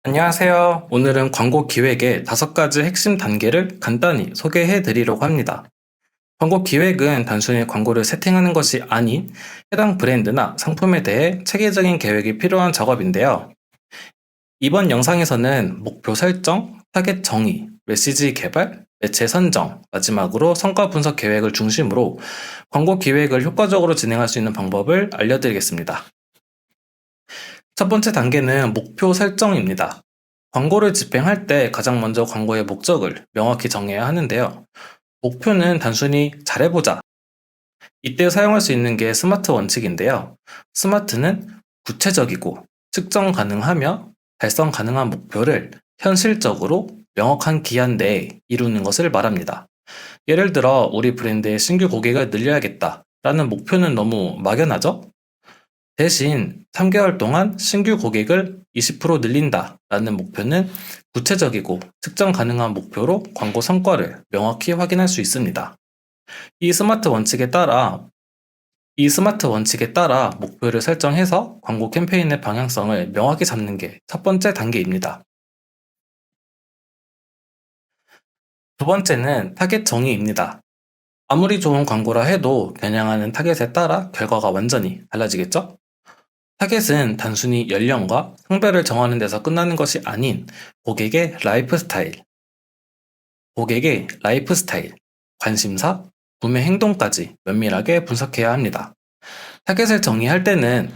안녕하세요. 오늘은 광고 기획의 5가지 핵심 단계를 간단히 소개해 드리려고 합니다. 광고 기획은 단순히 광고를 세팅하는 것이 아닌 해당 브랜드나 상품에 대해 체계적인 계획이 필요한 작업인데요. 이번 영상에서는 목표 설정, 타겟 정의, 메시지 개발, 매체 선정, 마지막으로 성과 분석 계획을 중심으로 광고 기획을 효과적으로 진행할 수 있는 방법을 알려드리겠습니다. 첫 번째 단계는 목표 설정입니다. 광고를 집행할 때 가장 먼저 광고의 목적을 명확히 정해야 하는데요. 목표는 단순히 잘해보자. 이때 사용할 수 있는 게 스마트 원칙인데요. 스마트는 구체적이고 측정 가능하며 달성 가능한 목표를 현실적으로 명확한 기한 내에 이루는 것을 말합니다. 예를 들어 우리 브랜드의 신규 고객을 늘려야겠다 라는 목표는 너무 막연하죠? 대신 3개월 동안 신규 고객을 20% 늘린다 라는 목표는 구체적이고 측정 가능한 목표로 광고 성과를 명확히 확인할 수 있습니다. 이 스마트 원칙에 따라 목표를 설정해서 광고 캠페인의 방향성을 명확히 잡는 게 첫 번째 단계입니다. 두 번째는 타겟 정의입니다. 아무리 좋은 광고라 해도 겨냥하는 타겟에 따라 결과가 완전히 달라지겠죠? 타겟은 단순히 연령과 성별을 정하는 데서 끝나는 것이 아닌 고객의 라이프스타일, 관심사, 구매 행동까지 면밀하게 분석해야 합니다. 타겟을 정의할 때는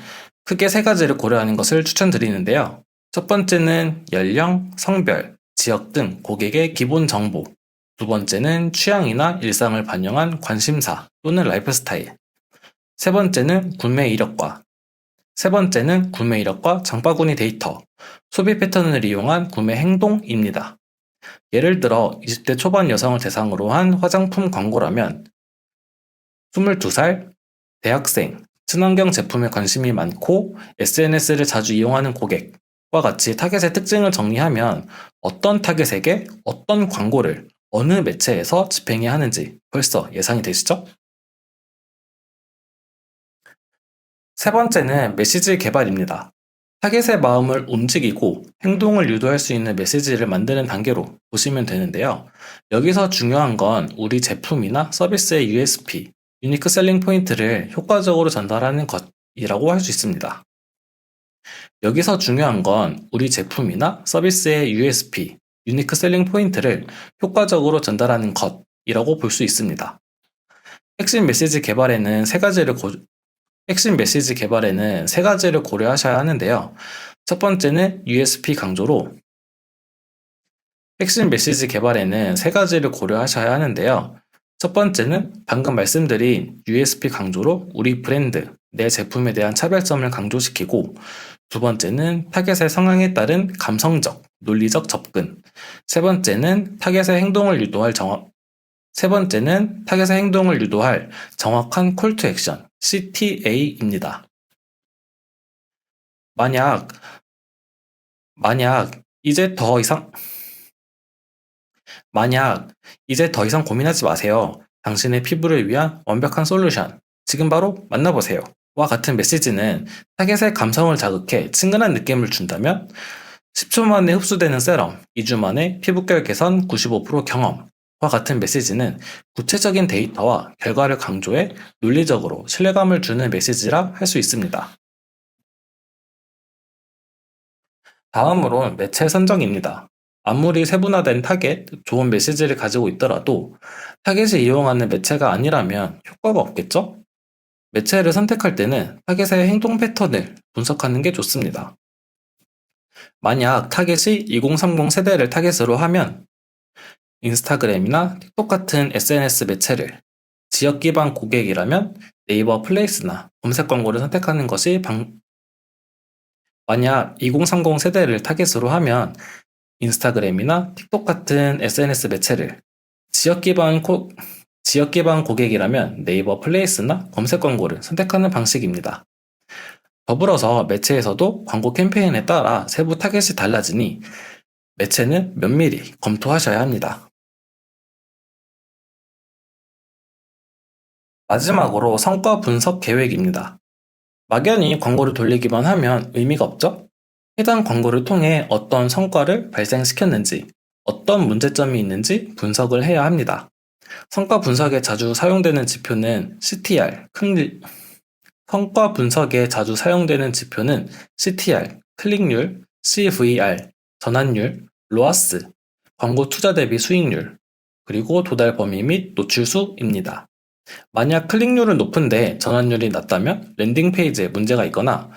크게 3가지를 고려하는 것을 추천드리는데요. 첫 번째는 연령, 성별, 지역 등 고객의 기본 정보. 두 번째는 취향이나 일상을 반영한 관심사 또는 라이프스타일. 세 번째는 구매 이력과 장바구니 데이터, 소비 패턴을 이용한 구매 행동입니다. 예를 들어 20대 초반 여성을 대상으로 한 화장품 광고라면 22살, 대학생, 친환경 제품에 관심이 많고 SNS를 자주 이용하는 고객과 같이 타겟의 특징을 정리하면 어떤 타겟에게 어떤 광고를 어느 매체에서 집행해야 하는지 벌써 예상이 되시죠? 세 번째는 메시지 개발입니다. 타겟의 마음을 움직이고 행동을 유도할 수 있는 메시지를 만드는 단계로 보시면 되는데요. 여기서 중요한 건 우리 제품이나 서비스의 USP, 유니크 셀링 포인트를 효과적으로 전달하는 것이라고 할 수 있습니다. 여기서 중요한 건 우리 제품이나 서비스의 USP, 유니크 셀링 포인트를 효과적으로 전달하는 것이라고 볼 수 있습니다. 핵심 메시지 개발에는 세 가지를 고려하셔야 하는데요. 첫 번째는 USP 강조로 핵심 메시지 개발에는 세 가지를 고려하셔야 하는데요. 첫 번째는 방금 말씀드린 USP 강조로 우리 브랜드, 내 제품에 대한 차별점을 강조시키고, 두 번째는 타겟의 성향에 따른 감성적, 논리적 접근, 세 번째는 타겟의 행동을 유도할 정확한 콜 투 액션, CTA입니다. 만약 이제 더 이상 고민하지 마세요. 당신의 피부를 위한 완벽한 솔루션. 지금 바로 만나보세요. 와 같은 메시지는 타겟의 감성을 자극해 친근한 느낌을 준다면 10초 만에 흡수되는 세럼, 2주 만에 피부결 개선 95% 경험과 같은 메시지는 구체적인 데이터와 결과를 강조해 논리적으로 신뢰감을 주는 메시지라 할 수 있습니다. 다음으로 매체 선정입니다. 아무리 세분화된 타겟, 좋은 메시지를 가지고 있더라도 타겟이 이용하는 매체가 아니라면 효과가 없겠죠? 매체를 선택할 때는 타겟의 행동 패턴을 분석하는 게 좋습니다. 만약 타겟이 2030 세대를 타겟으로 하면 인스타그램이나 틱톡 같은 SNS 매체를, 지역 기반 고객이라면 네이버 플레이스나 검색 광고를 선택하는 것이 만약 2030 세대를 타겟으로 하면 인스타그램이나 틱톡 같은 SNS 매체를, 지역 기반 고객이라면 네이버 플레이스나 검색 광고를 선택하는 방식입니다. 더불어서 매체에서도 광고 캠페인에 따라 세부 타겟이 달라지니 매체는 면밀히 검토하셔야 합니다. 마지막으로 성과 분석 계획입니다. 막연히 광고를 돌리기만 하면 의미가 없죠? 해당 광고를 통해 어떤 성과를 발생시켰는지, 어떤 문제점이 있는지 분석을 해야 합니다. 성과 분석에 자주 사용되는 지표는 성과 분석에 자주 사용되는 지표는 CTR, 클릭률, CVR, 전환율, 로아스, 광고 투자 대비 수익률, 그리고 도달 범위 및 노출수입니다. 만약 클릭률은 높은데 전환율이 낮다면 랜딩 페이지에 문제가 있거나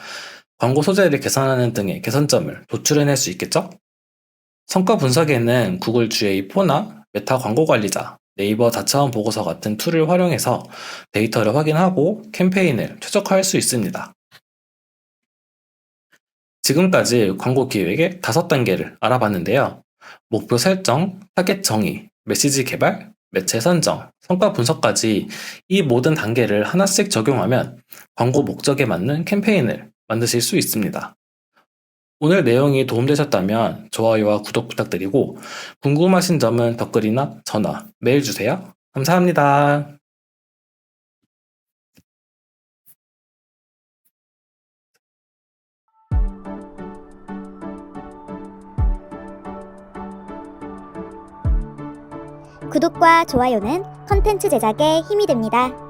광고 소재를 개선하는 등의 개선점을 도출해낼 수 있겠죠? 성과 분석에는 구글 GA4나 메타 광고 관리자, 네이버 자체원 보고서 같은 툴을 활용해서 데이터를 확인하고 캠페인을 최적화할 수 있습니다. 지금까지 광고 기획의 5단계를 알아봤는데요. 목표 설정, 타겟 정의, 메시지 개발, 매체 선정, 성과 분석까지 이 모든 단계를 하나씩 적용하면 광고 목적에 맞는 캠페인을 만드실 수 있습니다. 오늘 내용이 도움되셨다면 좋아요와 구독 부탁드리고 궁금하신 점은 댓글이나 전화, 메일 주세요. 감사합니다. 구독과 좋아요는 컨텐츠 제작에 힘이 됩니다.